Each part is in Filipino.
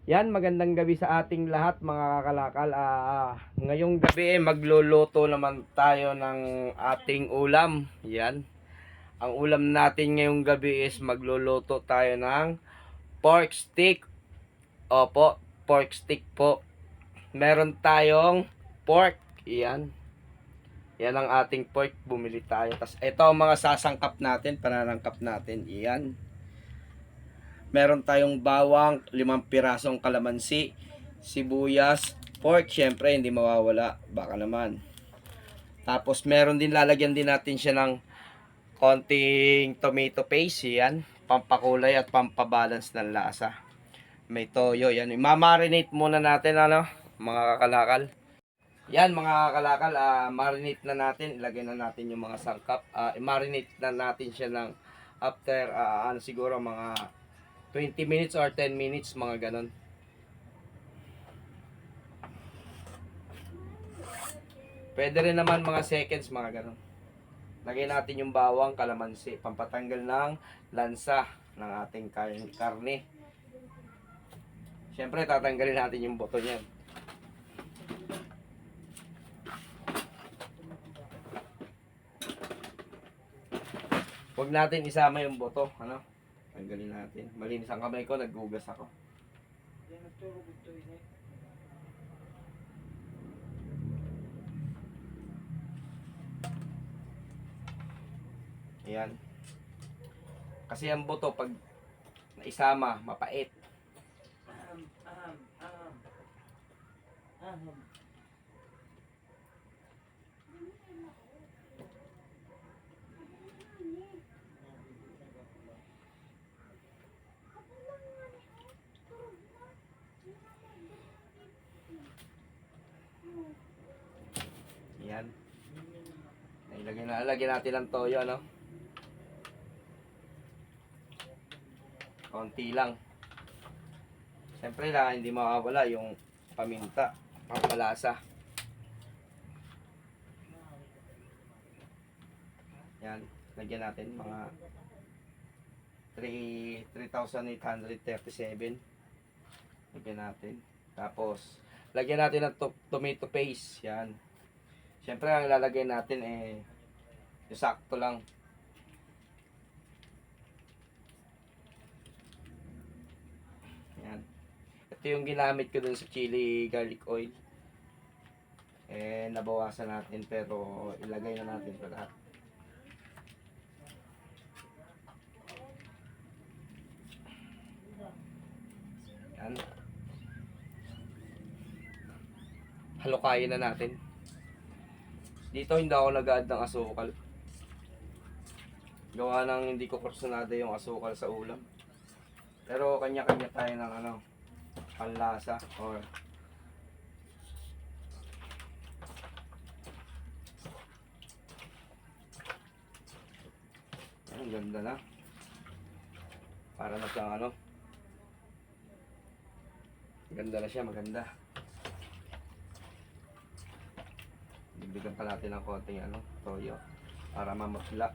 Yan, magandang gabi sa ating lahat mga kakalakal. Ngayong gabi magluluto naman tayo ng ating ulam. Yan. Ang ulam natin ngayong gabi is magluluto tayo ng pork stick. Opo, pork stick po. Meron tayong pork. Yan. Yan ang ating pork. Bumili tayo. Tapos ito ang mga sasangkap natin, pananangkap natin. Yan. Meron tayong bawang, 5 pirasong kalamansi, sibuyas, pork, syempre hindi mawawala, baka naman. Tapos meron din, lalagyan din natin siya ng konting tomato paste, yan, pampakulay at pampabalance ng lasa. May toyo, yan. Imamarinate muna natin, ano, mga kakalakal. Yan, mga kakalakal, marinate na natin, ilagay na natin yung mga sangkap. I-marinate na natin siya ng after, siguro mga 20 minutes or 10 minutes, mga ganon. Pwede rin naman mga seconds, mga ganon. Lagay natin yung bawang, kalamansi, pampatanggal ng lansa ng ating karne. Siyempre, tatanggalin natin yung buto niyan. Huwag natin isama yung buto, ano? Tanggalin natin. Malinis ang kamay ko, naghugas ako. Ayan. Kasi ang buto, pag naisama, mapait. Ayan. Lagyan natin ng toyo, ano? Konti lang. Siyempre lang, hindi mawawala yung paminta, pampalasa. Yan, lagyan natin mga 3,837. Lagyan natin. Tapos, lagyan natin ng tomato paste. Yan. Siyempre, ang ilalagay natin yung sakto lang. Yan. Ito yung ginamit ko dun sa chili garlic oil. Nabawasan natin, pero ilagay na natin ito lahat. Yan. Halukayin na natin. Dito hindi ako nag-add ng asukal. Gawa ng hindi ko kursunada yung asukal sa ulam. Pero kanya-kanya tayo ng panlasa or ang ganda na. Para na siyang ganda na siya, maganda. Bibigyan pa natin ng konting toyo para mamutla.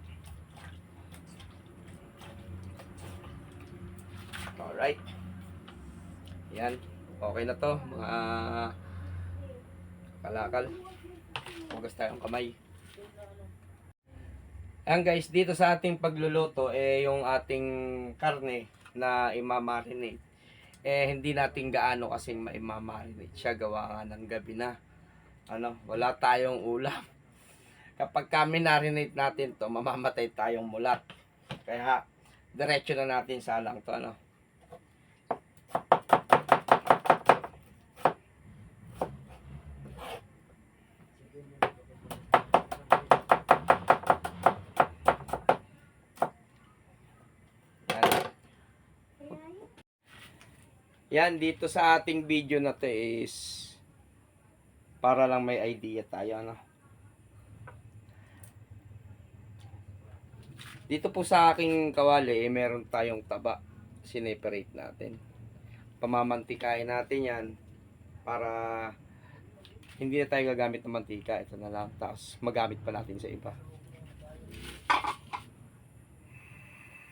Alright. Yan. Okay na to, mga kalakal. Hugas tayong kamay. Ayan guys, dito sa ating pagluluto, yung ating karne na imamarinate, hindi natin gaano kasing maimamarinate siya, gawa nga ng gabi na. Wala tayong ulam. Kapag kami marinate natin to, mamamatay tayong mulat. Kaya, diretso na natin salang to, Yan, dito sa ating video na to is para lang may idea tayo, Dito po sa aking kawali, meron tayong taba. Sineperate natin. Pamamantikain natin yan para hindi na tayo gagamit ng mantika. Ito na lang. Tapos magamit pa natin sa iba.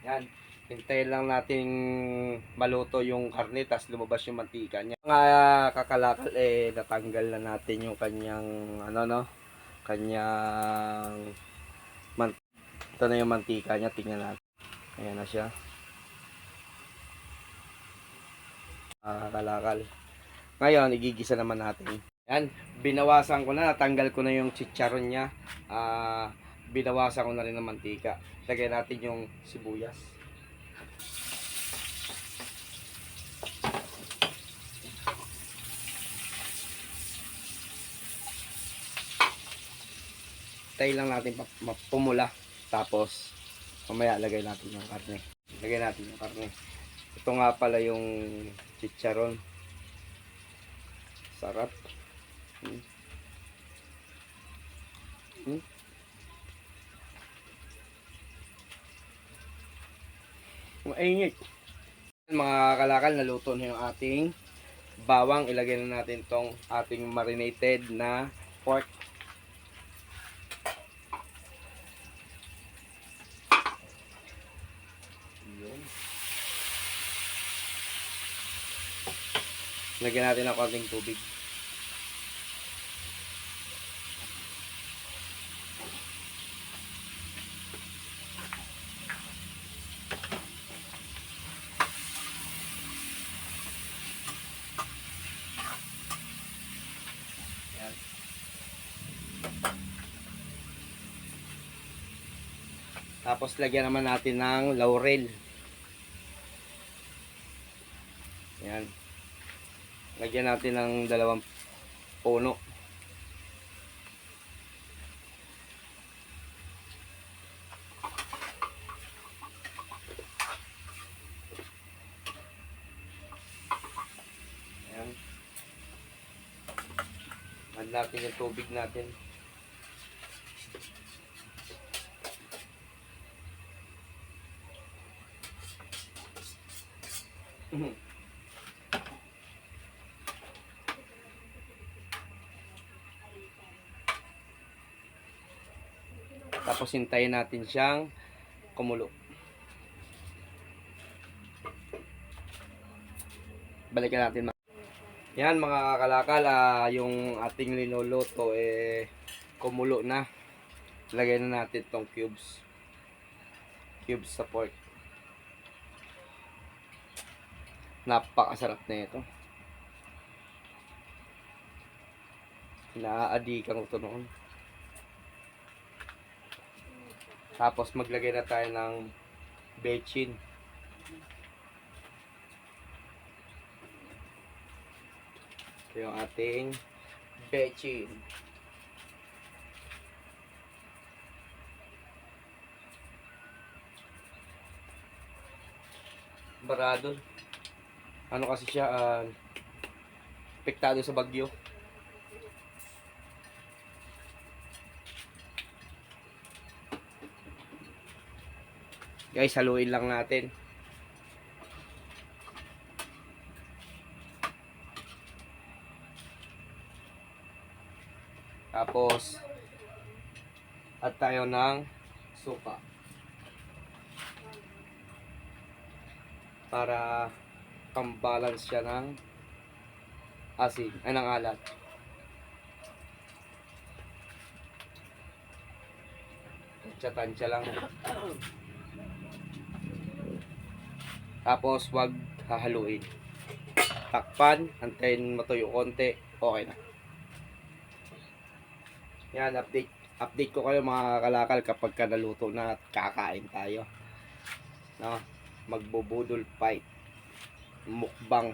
Yan. Hintayin lang natin maluto yung karne, tas lumabas yung mantika niya. Mga kakalakal, natanggal na natin yung kanyang, kanyang, ito na yung mantika niya, tingnan natin. Ayan na siya. Kakalakal. Ngayon, igigisa naman natin. Yan, binawasan ko na, natanggal ko na yung chicharon niya. Binawasan ko na rin ng mantika. Lagyan natin yung sibuyas. Tayo lang natin pumula. Tapos, mamaya lagay natin yung karne. Lagay natin yung karne. Ito nga pala yung chicharon. Sarap. Mainit. Mga kalakal, naluto na yung ating bawang. Ilagay na natin tong ating marinated na pork. Yun. Lagyan natin ng konting tubig. Ayan. Tapos lagyan naman natin ng laurel. Ayan. Lagyan natin ng 2 puno. Ayan. Add natin yung tubig natin. Tapos hintayin natin siyang kumulo. Balikan natin. Yan mga kakalakal, yung ating linuluto kumulo na. Lagay na natin tong cubes sa pork. Napakasarap na ito. Naaadikan ko ito noon. Tapos maglagay na tayo ng bechin. Ito yung ating bechin. Barado. Ano kasi siya, apektado sa bagyo. Guys, haluin lang natin. Tapos at tayo ng suka para pang-balance siya ng asin, ng alat. Tansya-tansya lang. Tapos wag hahaluin. Takpan, antayin matuyo konti, okay na. Yan, update ko kayo mga kalakal kapag naluto na at kakain tayo. No? Magbubudol fight. Mukbang.